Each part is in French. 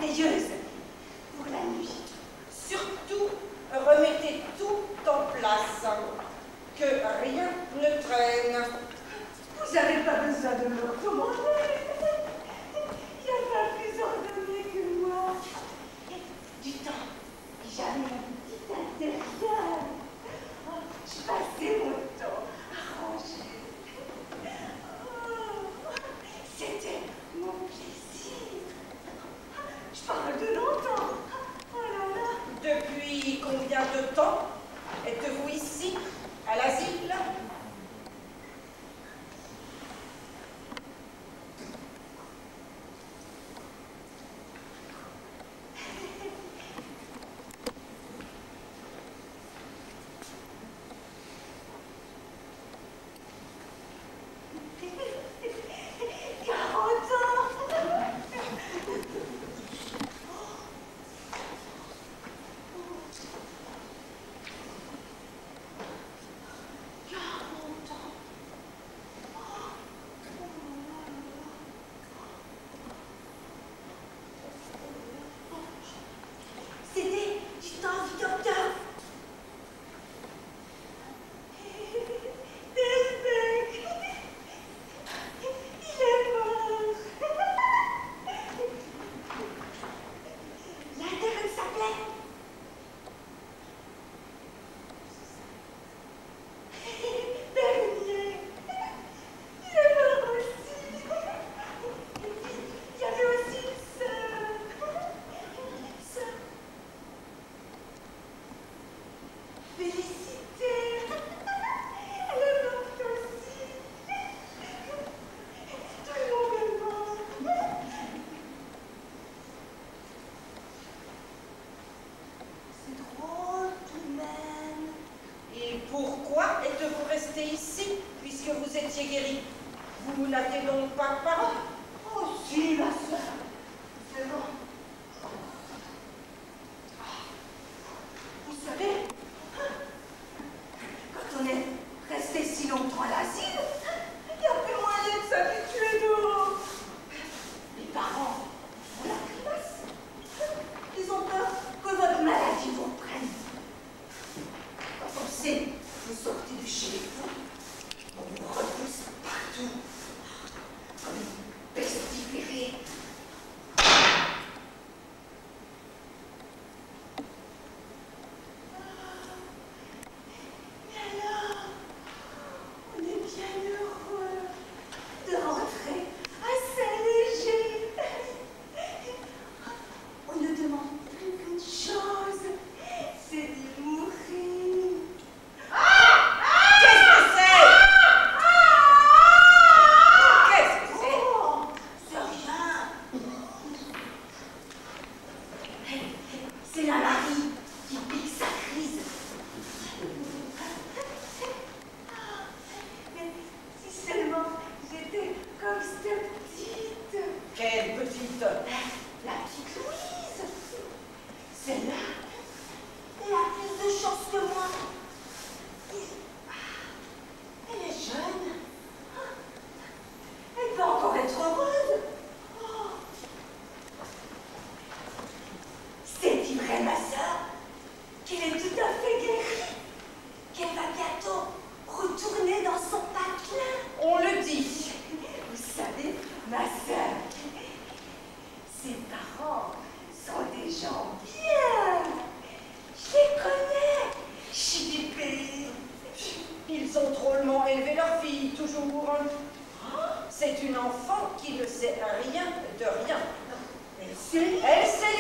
merveilleuse pour la nuit. Surtout, remettez tout en place, que rien ne traîne. Vous n'avez pas besoin de me recommander. Il n'y a pas plus ordonné que moi. Du temps, j'avais un petit intérieur. Oh, je passais mon temps à ranger. Oh, c'était mon plaisir. Je parle de longtemps. Oh là là. Depuis combien de temps êtes-vous ici, à l'asile? Ici, puisque vous étiez guéri. Vous n'aviez donc pas de parole? Oh si, ma soeur. C'est bon. Vous savez, quand on est resté si longtemps à l'asile, il n'y a plus moyen de s'habituer d'eau. Les parents ont la grimace. Ils ont peur que votre maladie vous prenne. Quand on sait que vous sortez de chez vous, on vous repousse partout, comme une pestiférée. Mais alors, on est bien heureux de rentrer à Saint-Léger. On ne demande plus qu'une chose, c'est d'y mourir. C'est la Marie qui pique sa crise. Mais si seulement j'étais comme cette petite. Quelle petite? La petite Louise. Celle-là, elle a plus de chance que moi. Elle est jeune. Elle peut encore être heureuse. C'est vrai, ma sœur, qu'elle est tout à fait guérie, qu'elle va bientôt retourner dans son patelin. On le dit. Vous savez, ma sœur, ses parents sont des gens bien. Je les connais, je suis du pays. Ils ont drôlement élevé leur fille, toujours. C'est une enfant qui ne sait rien de rien. Elle sait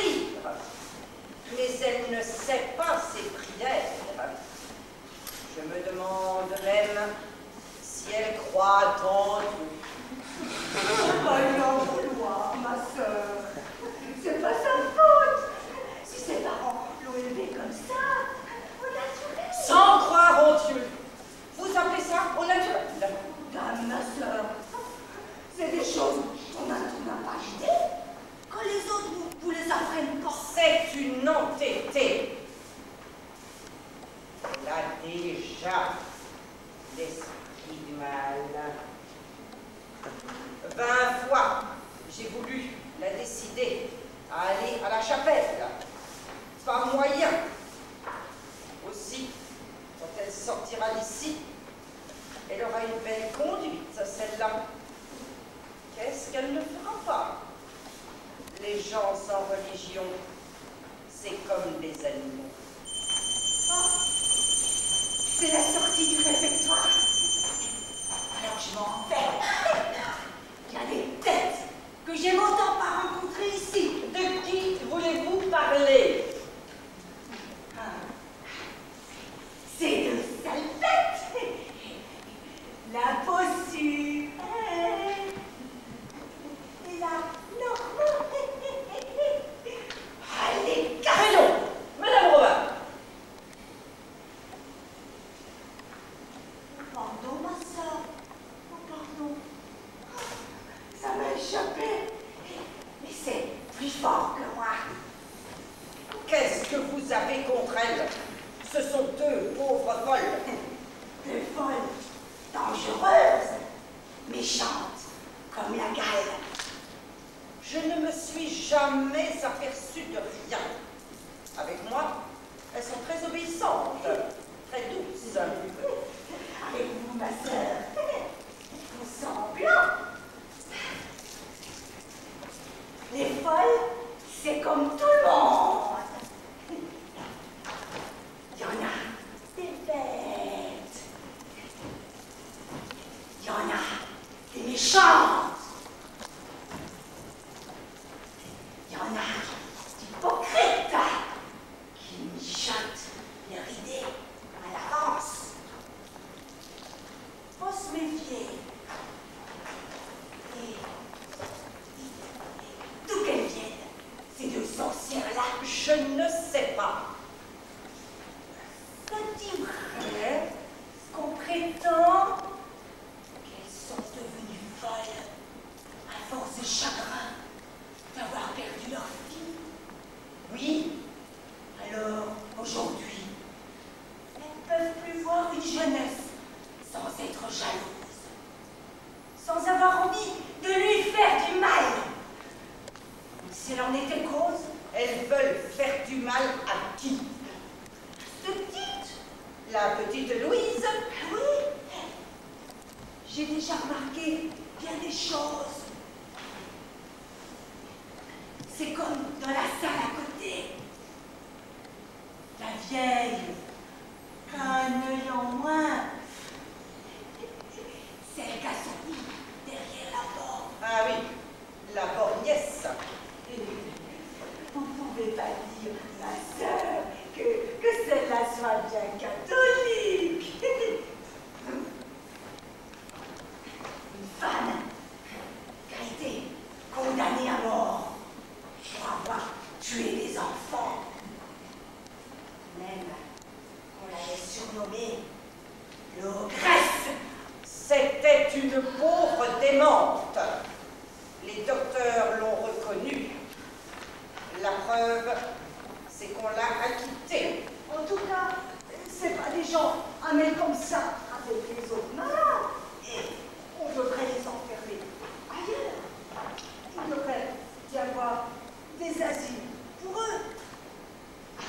lire, mais elle ne sait pas ses prières. Je me demande même si elle croit en Dieu. Faut pas lui en vouloir, ma sœur. C'est pas sa faute. Si ses parents l'ont élevée comme ça, au naturel. Sans croire en Dieu. Vous appelez ça au naturel? Dame, ma sœur, c'est des choses dont on n'a pas idée. Quand les autres vous les apprennent pas. C'est une entêtée. Elle a déjà l'esprit du mal. 20 fois, j'ai voulu la décider à aller à la chapelle. Pas moyen. Aussi, quand elle sortira d'ici, elle aura une belle conduite, celle-là. Qu'est-ce qu'elle ne fera pas? Les gens sans religion, c'est comme les animaux. Oh, c'est la sortie du réfectoire. Alors je m'en vais. Il y a des têtes que j'aime autant pas rencontrer ici. De qui voulez-vous parler? C'est de salpettes. La Bossu. Et la Normand. Allez, Voyons, Madame Robin. Pardon, ma soeur. Oh, pardon. Ça m'a échappé. Mais c'est plus fort que moi. Qu'est-ce que vous avez contre elle? Ce sont deux pauvres folles. Deux folles, dangereuses, méchantes, comme la Galle. Je ne me suis jamais aperçue de rien. Avec moi, elles sont très obéissantes, très douces. Avec vous, ma soeur, vous semblant. Les folles, c'est comme tout le monde. Il y en a des bêtes. Il y en a des méchantes. Il y en a d'hypocrites qui mijotent leur idée à l'avance. Faut se méfier. Et d'où qu'elles viennent, ces deux sorcières-là? Je ne sais pas. Je dirais qu'on prétend qu'elles sont devenues folles à force de chagrin d'avoir perdu leur fille. Oui, Alors, aujourd'hui, elles ne peuvent plus voir une jeunesse sans être jalouses, sans avoir envie de lui faire du mal. Si elle en était cause, elles veulent faire du mal à qui? de petite. La petite Louise? Oui, j'ai déjà remarqué bien des choses. C'est comme dans la salle à côté. La vieille, qu'un œil en moins. Celle qui a son lit derrière la porte. Ah oui, la borgnesse. Vous ne pouvez pas dire, ma sœur, que celle-là soit bien catholique. Une femme qui a été condamnée à mort pour avoir tué des enfants. Même on l'avait surnommée l'ogresse. C'était une pauvre démente. Les docteurs l'ont reconnue. La preuve, c'est qu'on l'a acquittée. En tout cas, c'est pas des gens à mettre comme ça avec les autres malades. Et on devrait les enfermer ailleurs. Il devrait y avoir des asiles pour eux. Ah,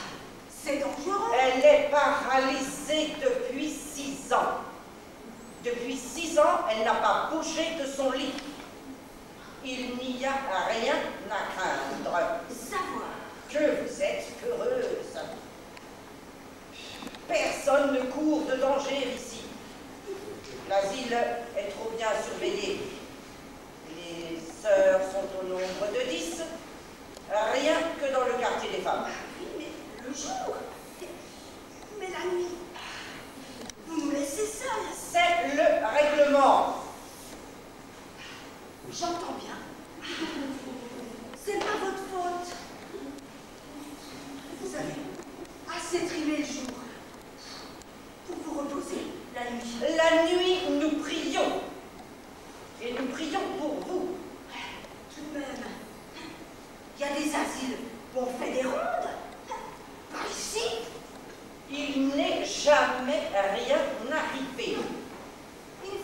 c'est dangereux. Elle est paralysée depuis 6 ans. Depuis 6 ans, elle n'a pas bougé de son lit. Il n'y a rien à craindre. Savoir. Que vous êtes heureuse. Personne ne court de danger ici. L'asile est trop bien surveillé. Les sœurs sont au nombre de 10, rien que dans le quartier des femmes. Oui, mais le jour. Mais la nuit. Vous nous laissez seuls. C'est le règlement. J'entends bien. C'est pas votre faute. Vous avez assez trimé le jour pour vous reposer la nuit. La nuit, nous prions. Et nous prions pour vous. Tout de même, il y a des asiles où on fait des rondes. Par ici, Il n'est jamais rien arrivé. une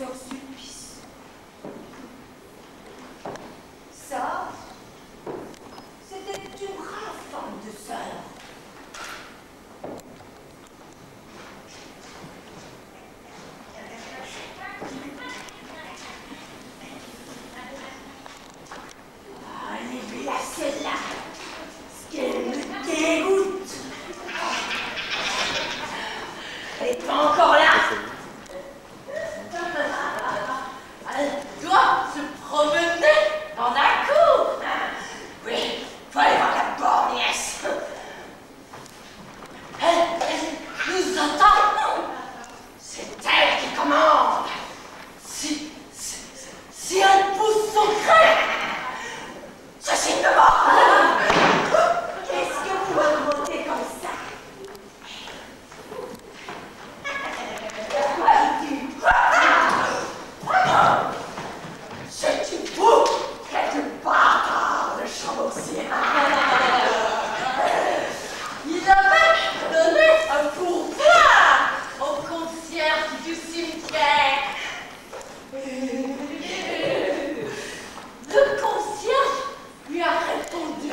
sœur Sulpice. Ça, c'était une brave femme de sœur. Allez, là, celle-là, ce qu'elle me dégoûte. Elle est pas encore là. Elle doit se promener dans la cour. Oui, faut aller voir la borgnesse. Elle nous entend. C'est elle qui commande. Si elle pousse son cri, je signe de mort. Qu'est-ce que vous racontez comme ça? C'est une fou, quelque bâtard de Chambourcier. Il avait donné un pourboire au concierge du cimetière. Le concierge lui a répondu: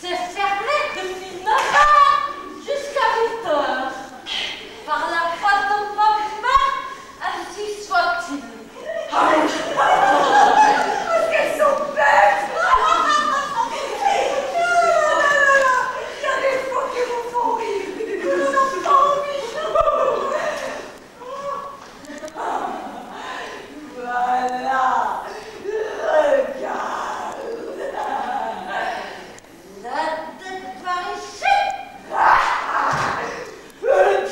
c'est fermé depuis 9 heures jusqu'à 8 heures. Par la foi de ma mère, ainsi soit-il. Parce qu'elles sont bêtes. Il y a des fois qui vous font rire. On n'a pas envie. Voilà. Regarde. La tête par ici.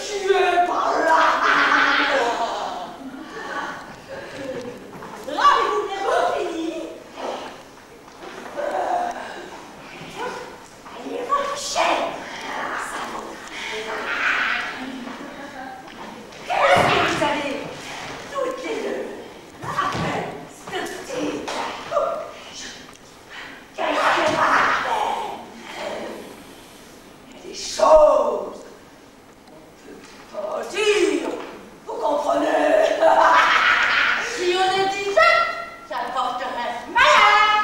Tu es par là. Là, vous n'avez pas fini. Allez, votre chaîne. Qu'est-ce que vous avez toutes les deux après cette petite? Qu'est-ce qu'elle m'a fait? Il y a des choses qu'on peut pas dire, vous comprenez? Si on le disait, ça porterait malheur.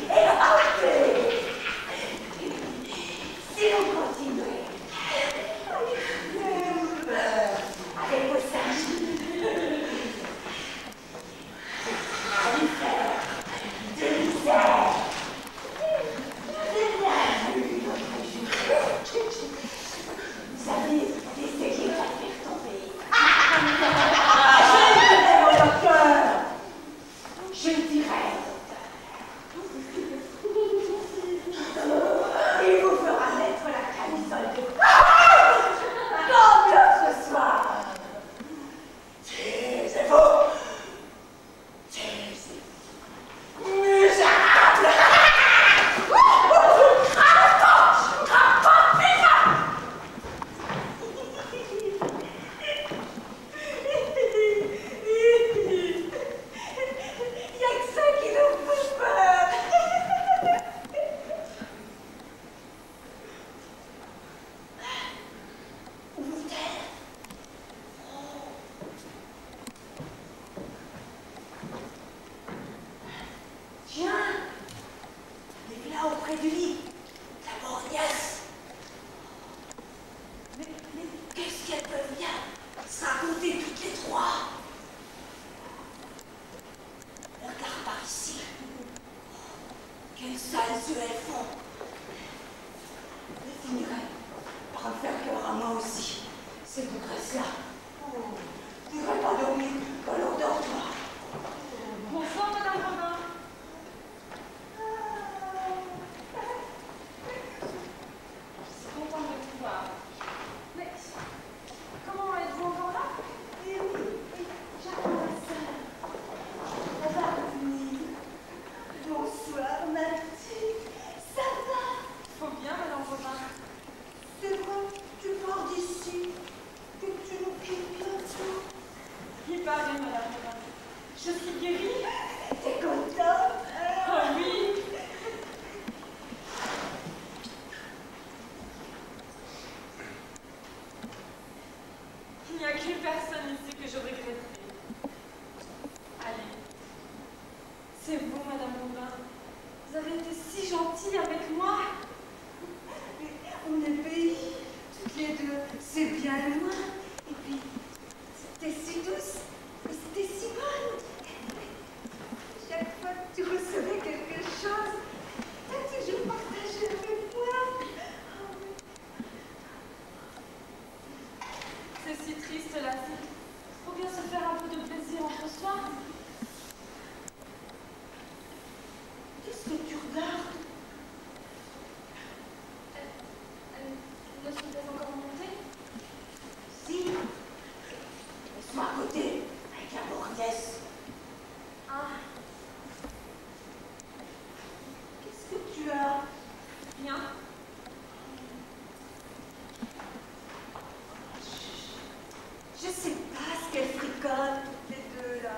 Et partez. Si vous continuez avec vos sages, allez faire de misère. C'est bien vu, notre juge. Vous avez essayé de la faire tomber. Je dirais au docteur. Je dirais au docteur. Il vous fera mettre la camisole de comme l'autre soir. Taisez-vous. Taisez-vous. Misérable. Il y a que ça qui nous fait peur. Ouvre-t-elle? Tiens, elle est là auprès du lit, la borgnesse. Mais qu'est-ce qu'elles peuvent bien se raconter toutes les trois? Regarde par ici. Quelles sales yeux elles font. Je finirai par me faire peur à moi aussi. Ces boutresses-là. Je ne voudrais pas dormir dans leur dortoir. Bonsoir, Madame Robin. Je suis contente de vous voir. Mais comment êtes-vous encore là? Eh oui, j'attends ma sœur. Elle va revenir. Bonsoir, ma petite. Ça va? Faut bien, Madame Robin. C'est vrai, tu pars d'ici. Que tu nous quittes bientôt. Il paraît, Madame Robin. Je suis guérie. T'es contente? Oh oui. n'y a qu'une personne ici que je regretterai. Allez. C'est vous, Madame Robin. Vous avez été si gentille avec moi. Mais on est pays, toutes les deux. C'est bien loin. Et puis, c'était si douce. Et c'était si bonne. Chaque fois que tu recevais quelque chose, tu as toujours partagé avec moi. C'est si triste, là. Faut bien se faire un peu de plaisir entre soi. Qu'est-ce que tu regardes? Elles ne sont pas encore montées? Si. Elles sont à côté, avec la borgnesse. Ah, Qu'est-ce que tu as? rien. Je sais pas ce qu'elles fricotent, toutes les deux, là.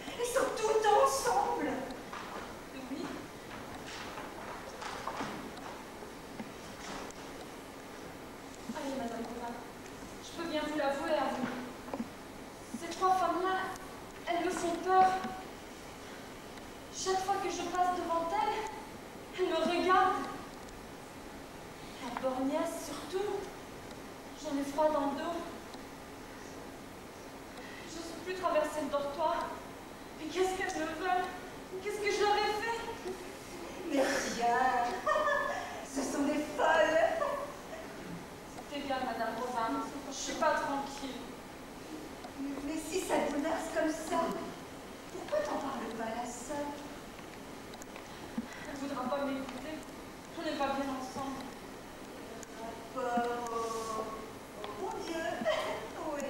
Elles sont tout le temps ensemble. Oui. Allez, Madame Robin, je peux bien vous l'avouer à vous. Ces trois femmes-là, elles me font peur. Chaque fois que je passe devant elles, elles me regardent. La borgnesse surtout. J'en ai froid dans le dos. Je ne sais plus traverser le dortoir. Mais qu'est-ce qu'elles me veulent? Qu'est-ce que je leur ai fait? Mais rien. Ce sont des folles. C'était bien, Madame Robin. Je suis pas tranquille. Mais si ça te bouleverse comme ça, pourquoi t'en parles pas à la sœur? Elle ne voudra pas m'écouter. On n'est pas bien ensemble. Rapport au bon Dieu. Oui,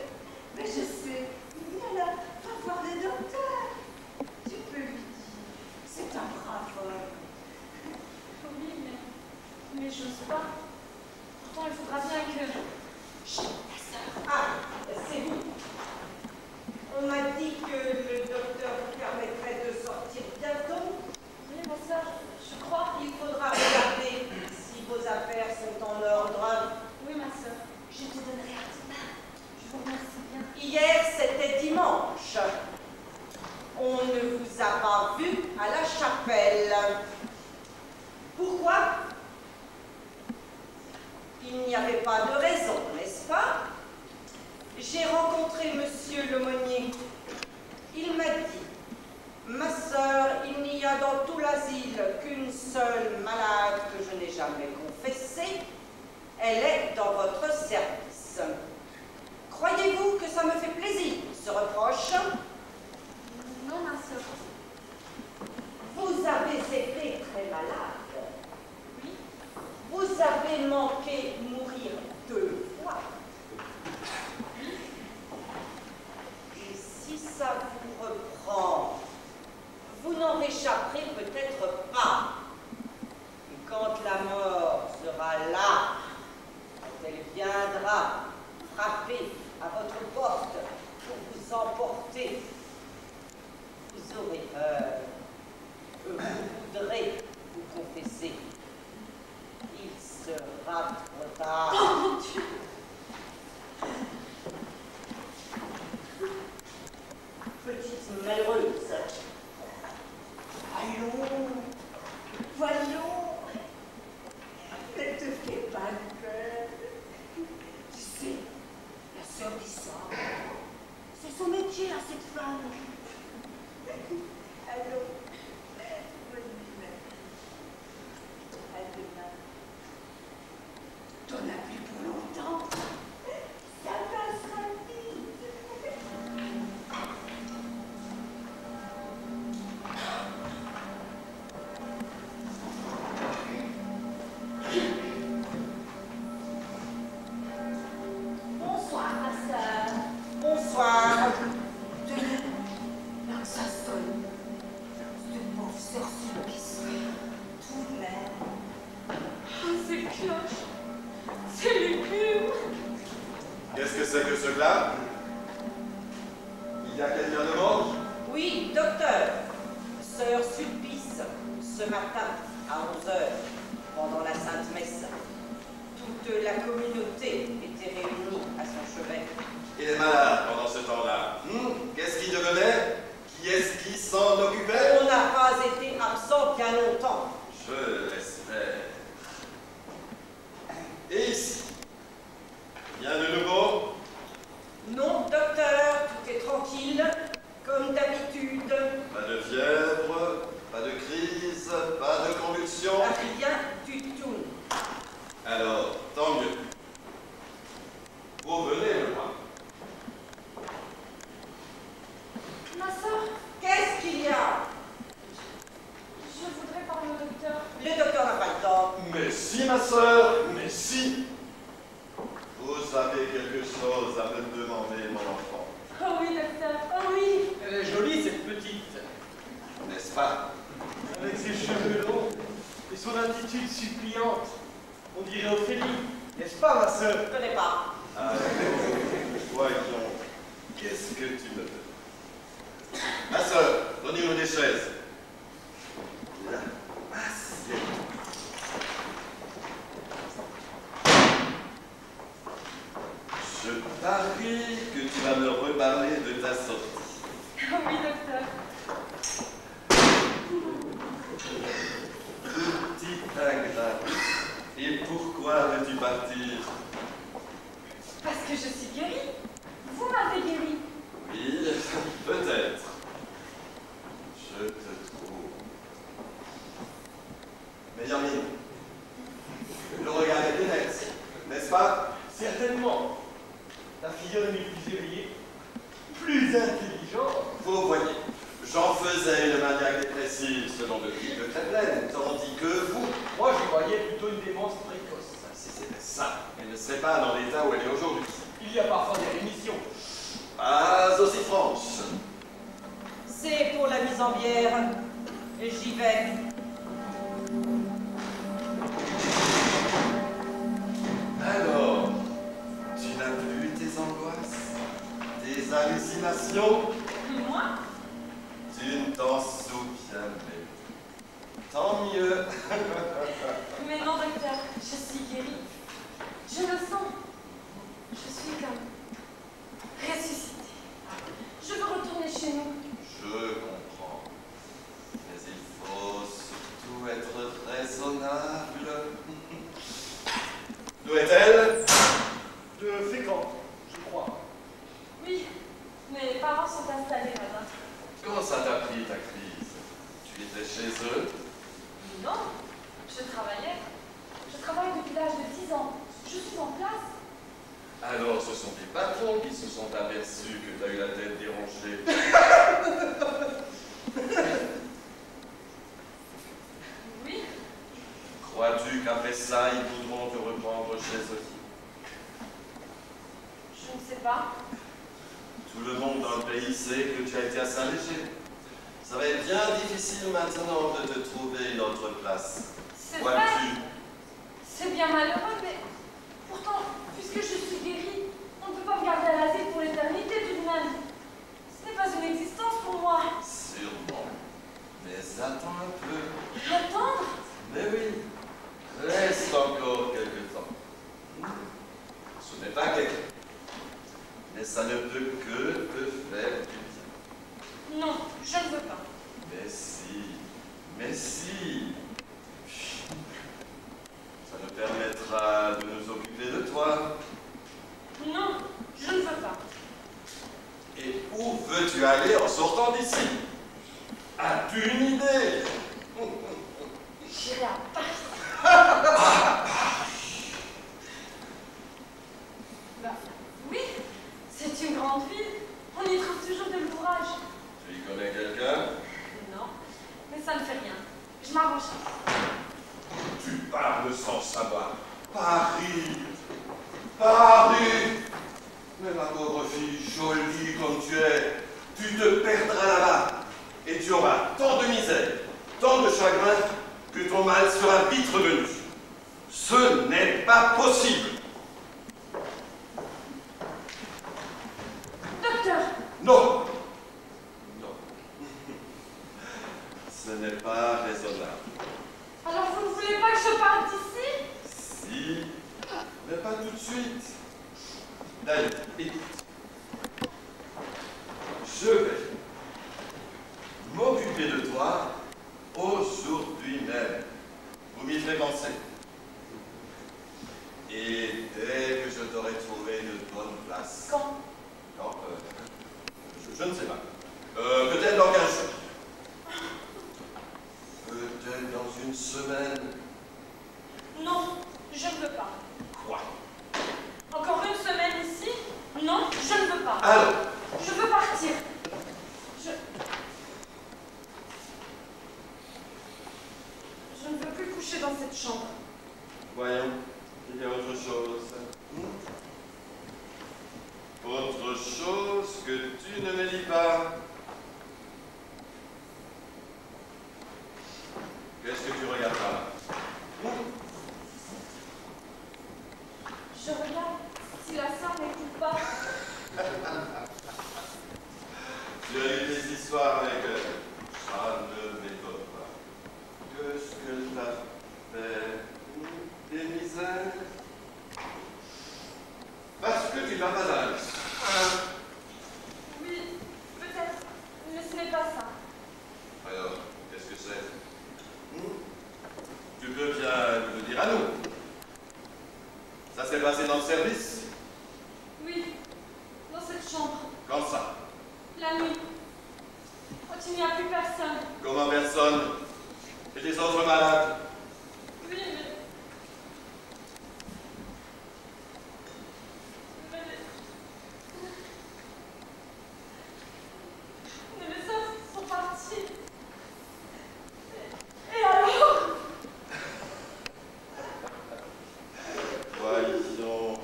mais je sais. Viens là, va voir le docteur. Tu peux lui dire. C'est un brave homme. Oui, mais j'ose pas. Pourtant, il faudra bien que... Chut, ta sœur. Ah, c'est vous. On m'a dit que le docteur vous permettrait de sortir bientôt. Oui, ma soeur, je crois. Il faudra regarder si vos affaires sont en ordre. Oui, ma soeur. Je te donnerai un demain. Je vous remercie bien. Hier, c'était dimanche. On ne vous a pas vu à la chapelle. Pourquoi? Il n'y avait pas de raison, n'est-ce pas? J'ai rencontré monsieur l'aumônier. Il m'a dit, ma sœur, il n'y a dans tout l'asile qu'une seule malade que je n'ai jamais confessée. Elle est dans votre service. Croyez-vous que ça me fait plaisir, ce reproche? Non, ma soeur. Vous avez été très malade. Oui. Vous avez manqué mourir 2 fois. Et si ça vous reprend, vous n'en réchapperez peut-être pas. Et quand la mort sera là, quand elle viendra frapper à votre porte pour vous emporter, vous aurez peur. Vous voudrez vous confesser. Il sera trop tard. Oh mon Dieu! Petite malheureuse. Allons, voyons. Ne te fais pas de peur. Tu sais, la sœur d'Issard, c'est son métier à cette femme. Allons, bonne nuit. À demain. T'en as plus pour longtemps. Ça passera vite. Bonsoir, ma soeur. Bonsoir. Tenez, là que ça sonne. Cette pauvre sœur Sulpice. Tout de même. Oh, ces cloches. C'est lugubre. Qu'est-ce que c'est que ce glas? Il y a quelqu'un de mort? Oui, docteur. Sœur Sulpice, ce matin, à 11 h, pendant la Sainte Messe, toute la communauté était réunie à son chevet. est malade pendant ce temps-là. Qu'est-ce qui devenait? Qui est-ce qui s'en occupait? On n'a pas été absent bien longtemps. Je l'espère. Et ici? Rien de nouveau? Non, docteur, tout est tranquille, comme d'habitude. Pas de fièvre, pas de crise, pas de convulsion? Rien du tout. Alors, tant mieux. Vous venez me voir. Ma soeur, Qu'est-ce qu'il y a? je voudrais parler au docteur. Le docteur n'a pas le temps. Mais si, ma sœur, mais si. Vous avez quelque chose à me demander, mon enfant. Oh oui, docteur, oh oui. Elle est jolie, cette petite. N'est-ce pas? Avec ses cheveux longs et son attitude suppliante. On dirait Ophélie. N'est-ce pas, ma sœur? Je ne connais pas. Allez, voyons. Qu'est-ce que tu me veux? Ma sœur, donnez-nous des chaises. Là, assieds. Je parie que tu vas me reparler de ta sortie. Oh oui, docteur. Petit ingrat. Et pourquoi veux-tu partir? Parce que je suis guérie. Vous m'avez guérie. Oui, peut-être. Je te trouve. Mais Yarmine, le regard est net, n'est-ce pas? Certainement. La filleule est plus éveillée, plus intelligente. Vous voyez, j'en faisais une maniaque dépressive selon le livre de Créplaine, tandis que vous, Moi, j'y voyais plutôt une démence précoce. si c'était ça, elle ne serait pas dans l'état où elle est aujourd'hui. Il y a parfois des rémissions. Pas aussi franche. C'est pour la mise en bière. Et j'y vais. Alors, tu n'as plus tes angoisses, tes hallucinations? Moi? Tu ne t'en souviens même. Tant mieux. Mais non, docteur, je suis guérie. Je le sens. Je suis comme ressuscitée. Je veux retourner chez nous. Je comprends. Mais il faut surtout être raisonnable. D'où est-elle? De Fécamp, je crois. Oui, mes parents sont installés là-bas. Comment ça t'a pris ta crise? Tu étais chez eux? Non, je travaillais. Je travaille depuis l'âge de 10 ans. Je suis en place. Alors ce sont tes patrons qui se sont aperçus que tu as eu la tête dérangée. Oui, Crois-tu qu'après ça, ils voudront te reprendre chez eux? je ne sais pas. Tout le monde dans le pays sait que tu as été à Saint-Léger. Ça va être bien difficile maintenant de te trouver une autre place. C'est vrai. Vois-tu? C'est bien malheureux, mais pourtant, puisque je suis guérie, on ne peut pas me garder à l'asile pour l'éternité tout de même. Ce n'est pas une existence pour moi. Sûrement. Mais attends un peu. Attendre? Mais oui, reste encore quelque temps. Ce n'est pas quelque. Mais ça ne peut que te faire du bien. Non, je ne veux pas. Mais si, mais si. Ça nous permettra de nous occuper de toi. Non, je ne veux pas. Et où veux-tu aller en sortant d'ici? As-tu une idée? J'irai à Paris. Bah, oui, c'est une grande ville. On y trouve toujours de l'ouvrage. Tu y connais quelqu'un? Non, mais ça ne fait rien. Je m'arrange. Tu parles sans savoir. Paris! Paris! Mais ma pauvre fille, jolie comme tu es, tu te perdras là-bas. Et tu auras tant de misère, tant de chagrin, que ton mal sera vite revenu. Ce n'est pas possible. Docteur, Non! Non. Ce n'est pas raisonnable. alors vous ne voulez pas que je parte d'ici? Si, mais pas tout de suite. D'ailleurs, écoute, Je vais m'occuper de toi aujourd'hui même. Vous m'y ferez penser. Et dès que je t'aurai trouvé une bonne place. Quand? Non, je ne sais pas. Peut-être dans 15 jours. Peut-être dans une semaine. Non, je ne veux pas. Quoi? Encore une semaine ici? Non, je ne veux pas. Alors? Je veux partir. Je ne veux plus coucher dans cette chambre. Voyons, il y a autre chose. Autre chose que tu ne me dis pas. Qu'est-ce que tu regardes là? Je regarde si la sœur n'écoute pas. Tu as eu des histoires avec elle. Ça ne m'étonne pas. Qu'est-ce qu'elle t'a fait? Des misères? Parce que tu n'as pas d'âge. Oui, peut-être, mais ce n'est pas ça. Alors, qu'est-ce que c'est? Tu peux bien nous le dire à nous. Ça s'est passé dans le service? Oui, dans cette chambre, Quand ça? la nuit, quand il n'y a plus personne. Comment personne? Et les autres malades? Oui, mais les autres sont partis. Et alors? Voyons,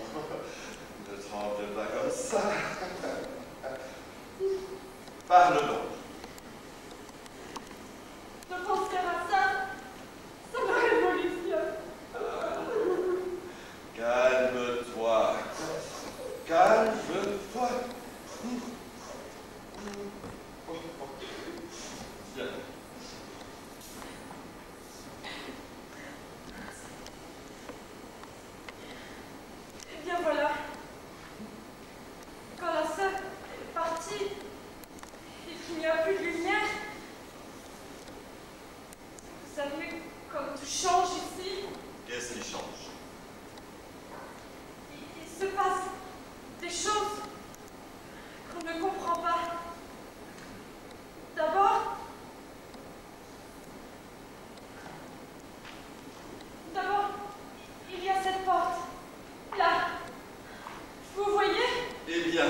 ne tremble pas comme ça. Parle donc. Je penserai à ça. Ça me révolutionne. Calme-toi. Calme-toi. Viens. Eh bien voilà. Quand la sœur est partie et qu'il n'y a plus de lumière, vous savez, comme tout change ici, Qu'est-ce qui change? il se passe des choses qu'on ne comprend pas. D'abord, il y a cette porte. Là. Vous voyez? Eh bien,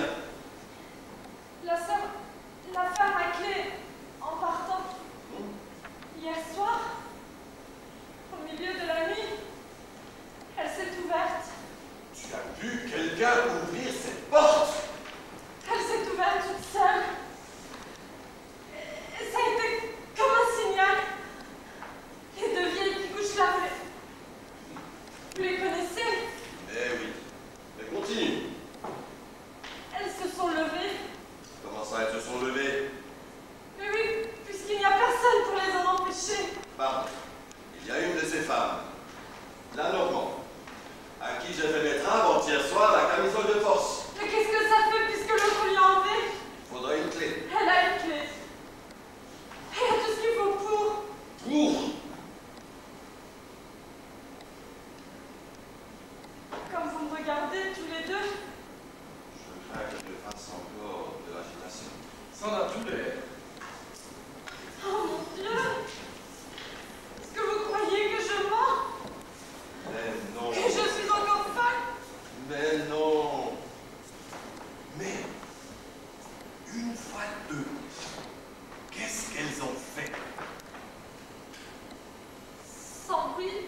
La sœur l'a ferme à clé en partant. Hier soir, au milieu de la nuit, elle s'est ouverte. tu as vu quelqu'un ouvrir cette porte? Elle s'est ouverte toute seule. Et ça a été comme un signal. Les deux vieilles qui couchent là, vous les connaissez? Eh oui. Mais continue. Elles se sont levées. Comment ça, elles se sont levées? Mais oui, puisqu'il n'y a personne pour les en empêcher. Pardon. Il y a une de ces femmes, la Normand, à qui j'ai fait mettre avant-hier soir la camisole de force. Mais qu'est-ce que ça fait puisque l'autre lui a enlevé? Il faudrait une clé. Elle a une clé. Elle a tout ce qu'il faut pour. Pour? Comme vous me regardez tous les deux, Je crains qu'il ne fasse encore de l'agitation. Ça en a tout l'air. oh mon Dieu! Est-ce que vous croyez que je mens? Mais non. Que je suis encore folle? Mais non. Mais, une fois deux, qu'est-ce qu'elles ont fait? Sans bruit,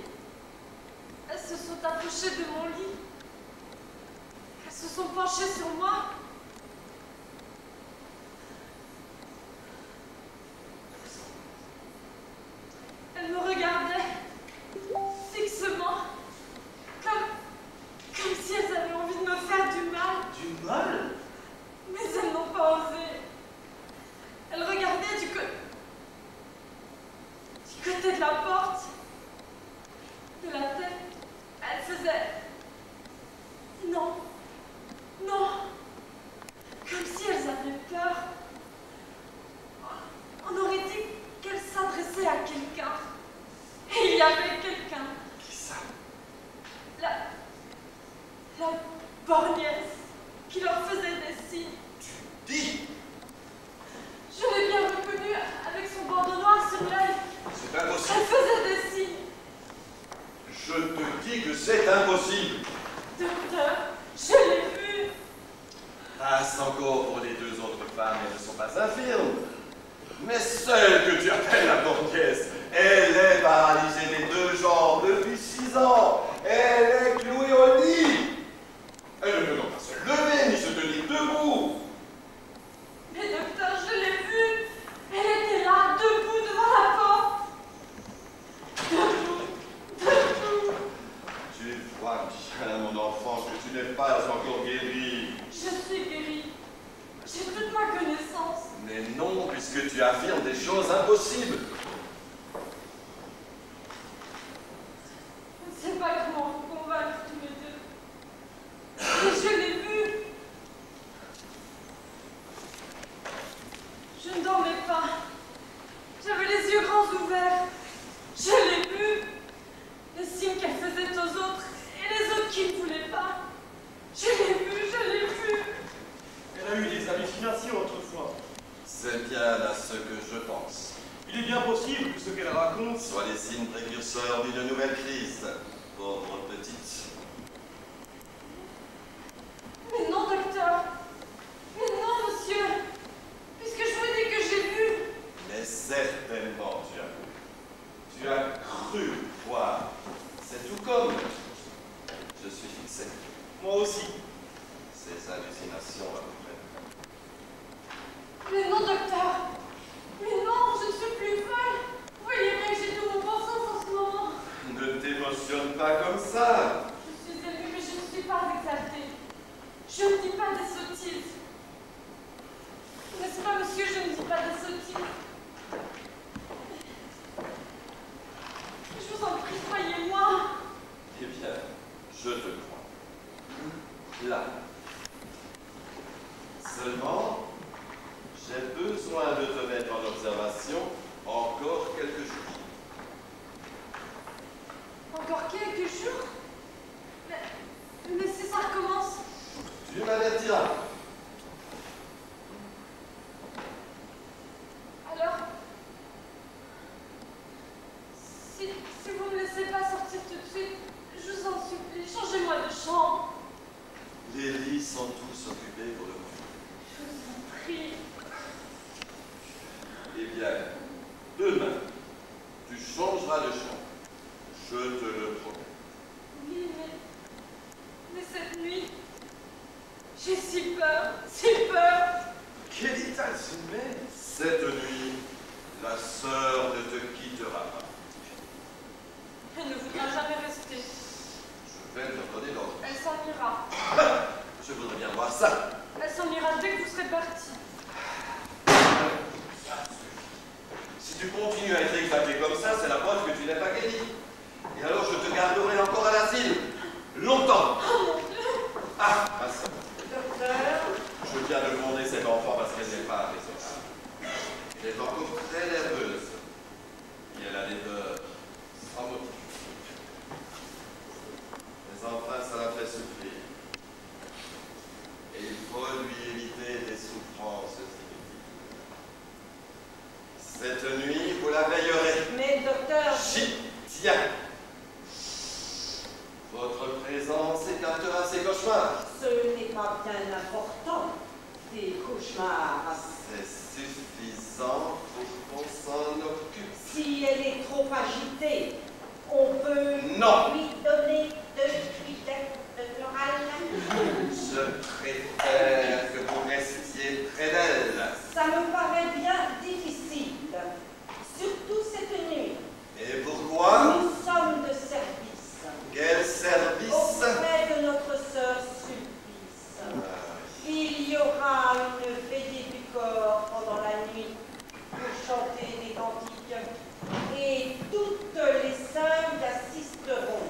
elles se sont approchées de mon lit. Elles se sont penchées sur moi. Elles me regardaient fixement, comme si elles avaient envie de me faire du mal. Du mal? Mais elles n'ont pas osé. Elles regardaient du côté de la porte. De la tête, elles faisaient... Non, non, signes. Dis, Je l'ai bien reconnue avec son bandeau noir sur l'œil. c'est Elle impossible. faisait des signes. Je te dis que c'est impossible. Docteur, je l'ai vue. Passe encore pour les deux autres femmes, elles ne sont pas infirmes. Mais celle que tu appelles la portiesse, elle est paralysée des deux jambes depuis 6 ans. Elle est clouée au lit. Elle ne peut donc pas se lever ni se tenir debout. Mais docteur, je l'ai vue. Elle était là, debout devant la porte. Debout, debout. Tu vois bien, mon enfant, que tu n'es pas encore guéri. Je suis guérie. J'ai toute ma connaissance. Mais non, puisque tu affirmes des choses impossibles. Je ne sais pas comment vous convaincre tous les deux. Mais je l'ai vue. Je ne dormais pas. J'avais les yeux grands ouverts. Je l'ai vue. Les signes qu'elle faisait aux autres et les autres qui ne voulaient pas. Je l'ai vue, je l'ai vue. Elle a eu des hallucinations autrefois. C'est bien à ce que je pense. Il est bien possible que ce qu'elle raconte Soit les signes précurseurs d'une nouvelle crise. Pauvre petite. Mais non, docteur. Mais non, monsieur. Puisque je vous dis que j'ai vu. Mais certainement tu as vu. Tu as cru voir. C'est tout comme. Je suis fixé. moi aussi. Ces hallucinations à peu près. Mais non, docteur. Mais non, je ne suis plus folle. Vous voyez bien que j'ai tout mon bon sens en ce moment. Ne t'émotionne pas comme ça. Je suis émue, mais je ne suis pas exaltée. Je ne dis pas des sottises. N'est-ce pas, monsieur, je ne dis pas des sottises. Je vous en prie, croyez-moi. Eh bien, je te crois. Là. Seulement, j'ai besoin de te mettre en observation encore quelques jours. Encore quelques jours. Mais si ça recommence. Tu m'avertiras. Alors, si vous ne me laissez pas sortir tout de suite, je vous en supplie, changez-moi de chambre. Les lits sont tous occupés pour le moment. Je vous en prie. Eh bien, demain, tu changeras de chambre. Je te le promets. Oui, mais cette nuit, j'ai si peur, si peur. Quelle état tu mets? Cette nuit, la sœur ne te quittera pas. Elle ne voudra jamais rester. Je vais te donner l'ordre. Elle s'en ira. Je voudrais bien voir ça. Elle s'en ira dès que vous serez parti. Si tu continues à être exalté comme ça, c'est la preuve que tu n'es pas guéri. Et alors je te garderai encore à l'asile. Longtemps. Oh mon Dieu. Ah, ma sœur. Docteur, Je viens de gronder cet enfant parce qu'elle n'est pas raisonnable. Elle est encore très nerveuse. Et elle a des peurs sans motif. Mais enfin, ça la fait souffrir. Et il faut lui éviter des souffrances inutiles. Cette nuit, vous la veillerez. mais docteur, J'y tiens. Votre présence écartera ces cauchemars. ce n'est pas bien important. Des cauchemars. C'est suffisant pour qu'on s'en occupe. Si elle est trop agitée, on peut Non. lui donner de l'huile de floral. Je préfère que vous restiez près d'elle. Ça me paraît bien difficile, surtout cette nuit. Et pourquoi? Nous sommes de service Quel service? auprès de notre sœur Sulpice. Il y aura une veillée du corps pendant la nuit pour chanter des cantiques et toutes les sœurs y assisteront.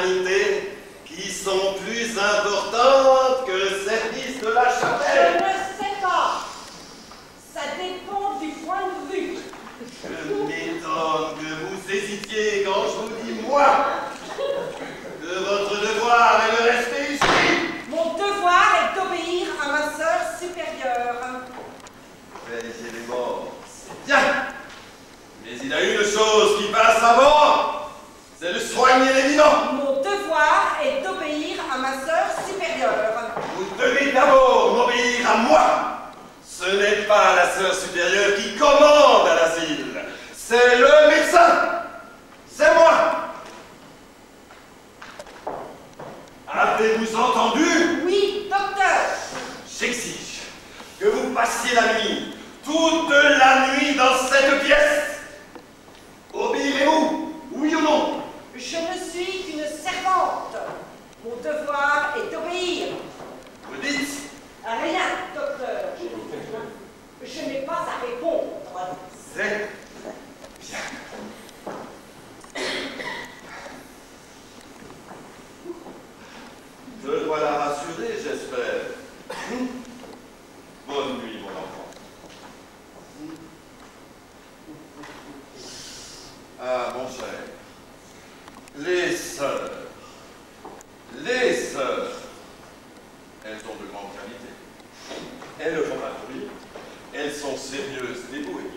l'humanité qui sont plus importantes que le service de la Je chapelle. ne sais pas. Ça dépend du point de vue. Je m'étonne que vous hésitiez quand je vous dis, moi, que votre devoir est le respect ici. Mon devoir est d'obéir à ma sœur supérieure. Veiller les morts, c'est bien. Mais il y a une chose qui passe avant, c'est de soigner les vivants. Mon devoir est d'obéir à ma sœur supérieure. Vous devez d'abord m'obéir à moi. Ce n'est pas la sœur supérieure qui commande à l'asile, c'est le médecin. C'est moi. Avez-vous entendu? Oui, docteur. J'exige que vous passiez la nuit, toute la nuit dans cette pièce. Obéirez-vous, oui ou non? Je ne suis qu'une servante. Mon devoir est d'obéir. Vous dites? Rien, docteur. Je n'ai pas à répondre. C'est bien. Je dois la rassurer, j'espère. Bonne nuit, mon enfant. Ah, mon cher. Les sœurs, elles ont de grandes qualités. Elles ne font pas de rire. Elles sont sérieuses, dévouées.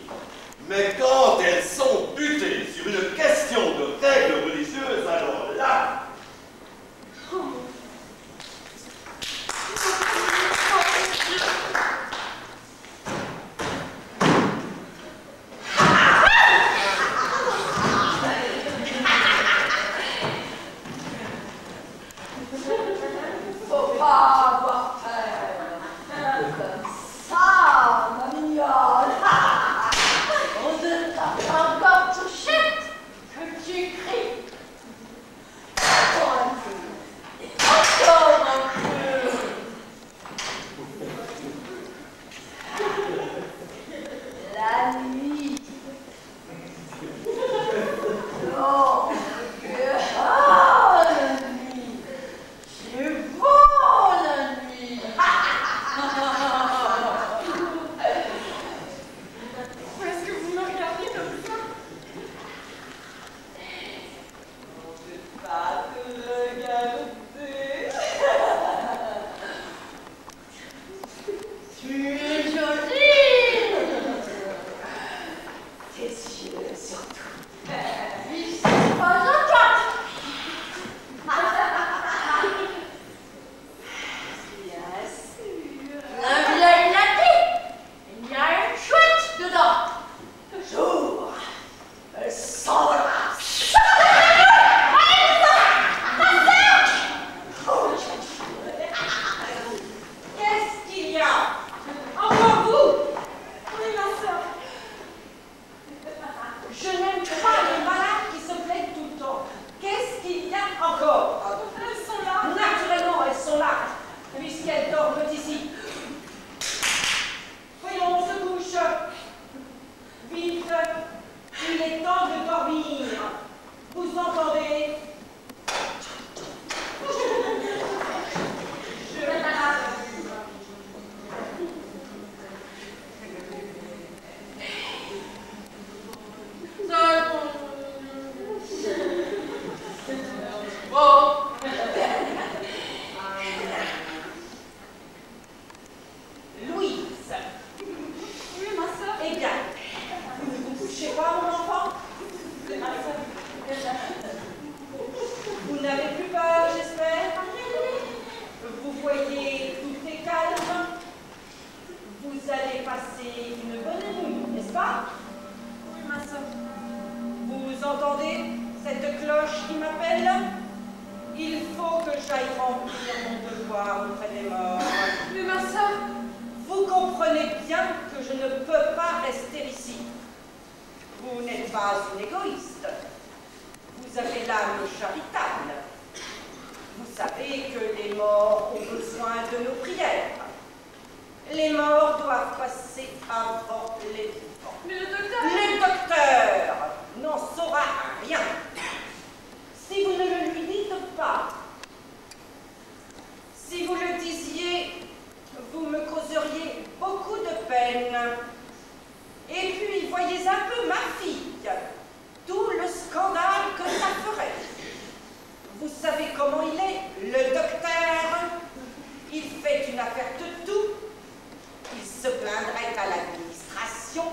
Mais quand elles sont butées sur une question de règles religieuses, alors là, Faut pas avoir peur. Comme ça, ma mignonne. On ne t'a pas encore touché que tu cries. Encore un peu. Encore un peu. La nuit. Oh, la nuit. C'est beau la nuit. Pourquoi est-ce que vous me regardez comme ça? On ne peut pas te regarder. Tu es jolie. Tes yeux surtout. Ils sont pas gentils. Bien sûr. La vieille l'a dit. Il y a une chouette dedans. Toujours. Elle s'enlace. Qu'est-ce qu'il y a? Encore vous? Oui, ma soeur. Je n'aime pas les malades qui se plaignent tout le temps. Qu'est-ce qu'il y a encore? Elles sont là. Naturellement, elles sont là, puisqu'elles dorment ici. Voyons, on se couche. Vite, il est temps de dormir. Vous entendez? Louise. Oui, ma soeur. Eh bien, vous ne vous couchez pas, mon enfant? Ma soeur. Vous n'avez plus peur, j'espère? Vous voyez, tout est calme. Vous allez passer une bonne nuit, n'est-ce pas? Oui, ma soeur. Vous entendez cette cloche qui m'appelle? Il faut que j'aille remplir mon devoir auprès des morts. Mais ma soeur. Vous comprenez bien que je ne peux pas rester ici. Vous n'êtes pas une égoïste. Vous avez l'âme charitable. Vous savez que les morts ont besoin de nos prières. Les morts doivent passer avant les vivants. Mais le docteur. Le docteur n'en saura rien. Si vous ne le lui dites pas, reine. Et puis, voyez un peu ma fille, tout le scandale que ça ferait. Vous savez comment il est, le docteur. Il fait une affaire de tout. Il se plaindrait à l'administration,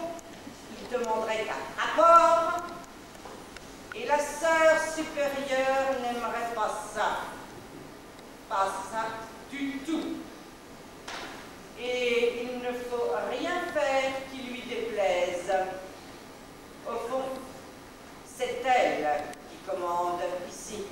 il demanderait un rapport, et la sœur supérieure n'aimerait pas ça. Pas ça du tout. Et il ne faut rien faire qui lui déplaise. Au fond, c'est elle qui commande ici.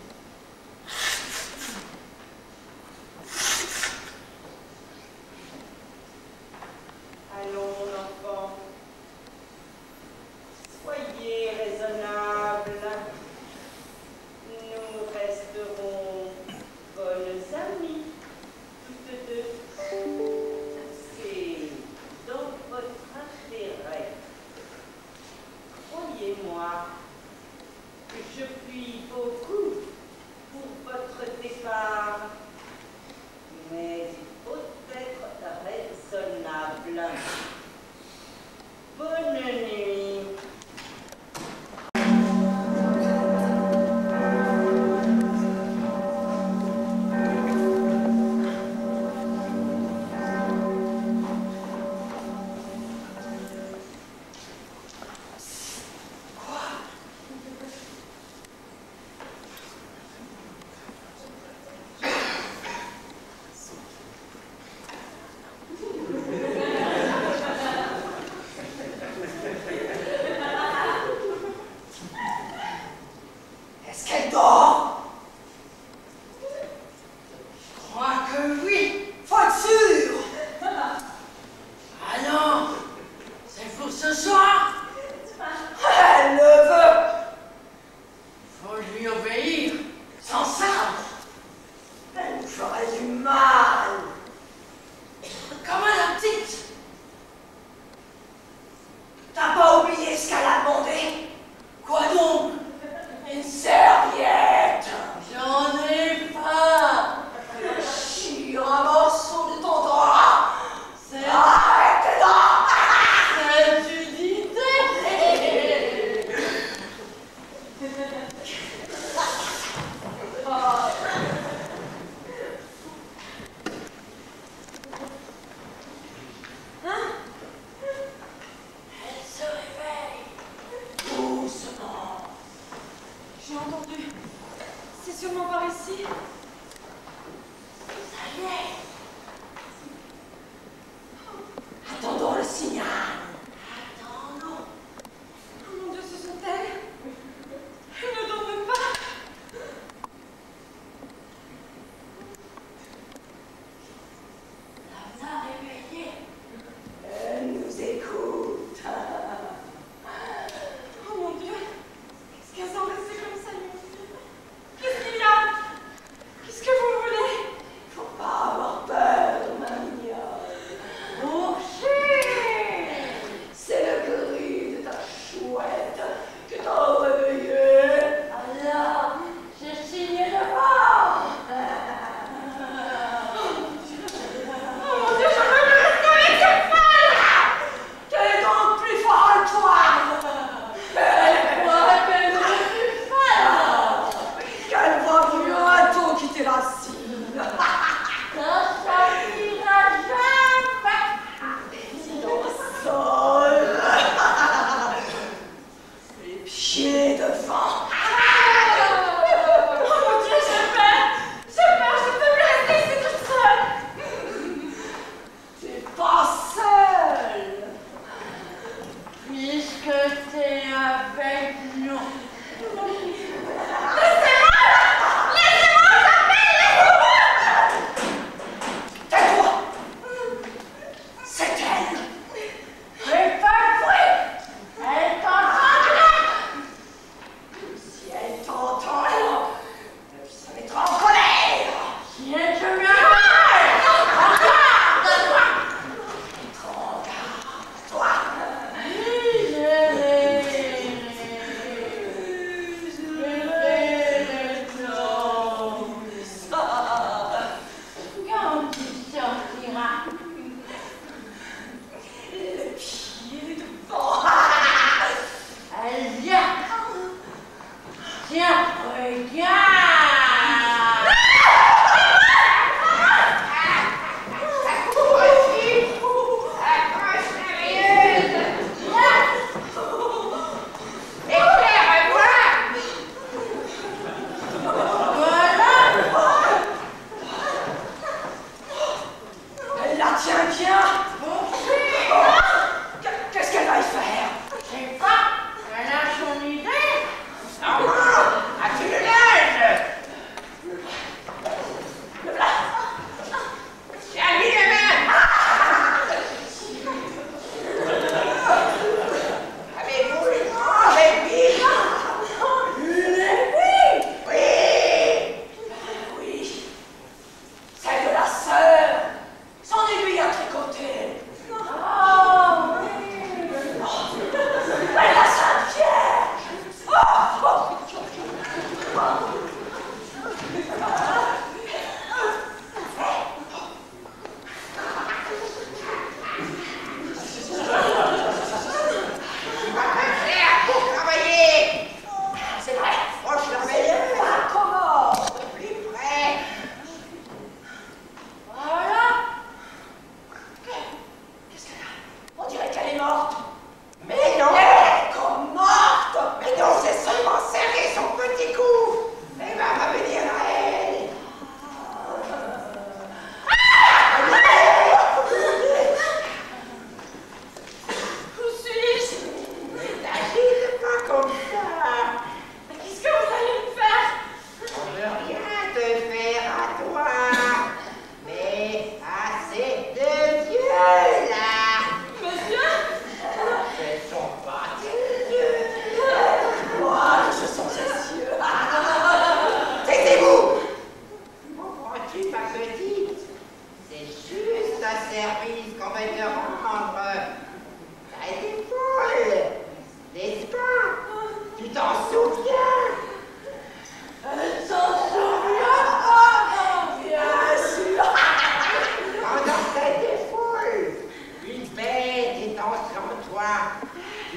entrée en toi.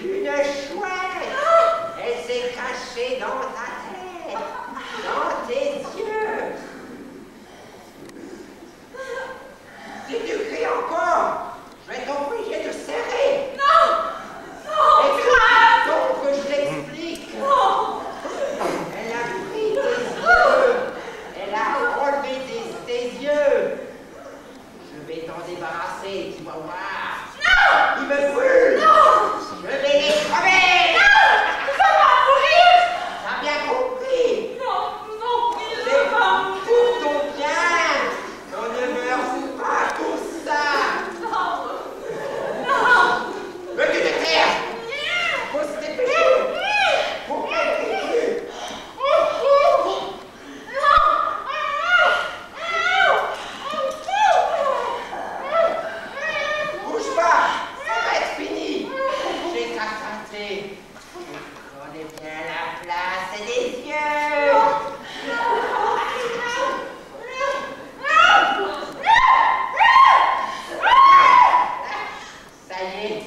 Une chouette. Elle s'est cachée dans ta tête, dans tes yeux. Si tu cries encore, je vais t'obliger de serrer. Non! Non, Et donc que je t'explique. non! Elle a pris tes yeux. Elle a enlevé tes yeux. Je vais t'en débarrasser, tu vas voir. Non! Il me brûle. Non! Je vais les crever. Non! Ça va mourir! T'as bien compris? Non, non, il C'est ne va mourir! pour ton bien. On ne meurt pas pour ça. Non! Non! Veux-tu te taire? Faut se dépêcher. Pour qu'elle crie plus. Bouge pas, ça va être fini. J'ai ta santé. Je connais bien la place et les yeux. Ça y est,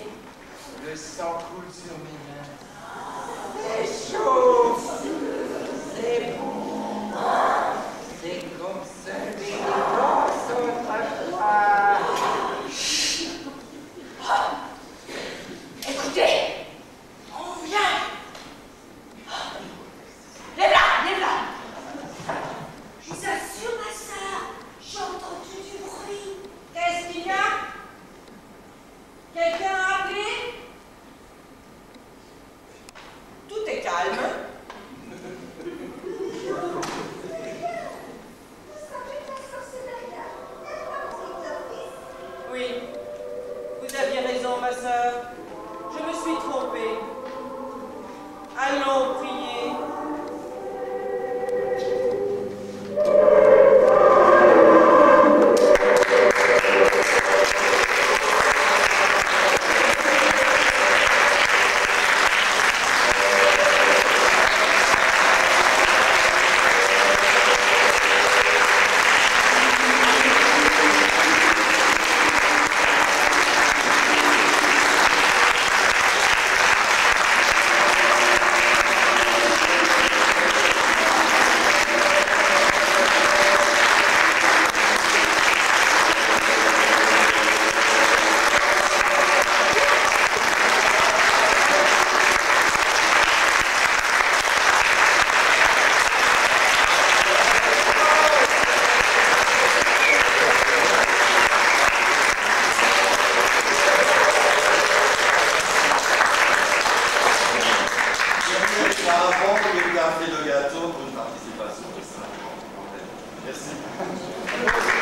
le sang coule sur mes mains. C'est chaud. C'est bon. C'est comme celui qui danse autrefois. Écoutez, on vient. Lève-la, lève-la. Je vous assure, ma sœur, j'ai entendu du bruit. Qu'est-ce qu'il y a? Quelqu'un a appelé? Tout est calme. Vous savez que la sorcellerie, Oui, vous aviez raison, ma sœur. Je me suis trompée. Allons prier. Avant de garder le gâteau pour une participation de 5 ans. Merci.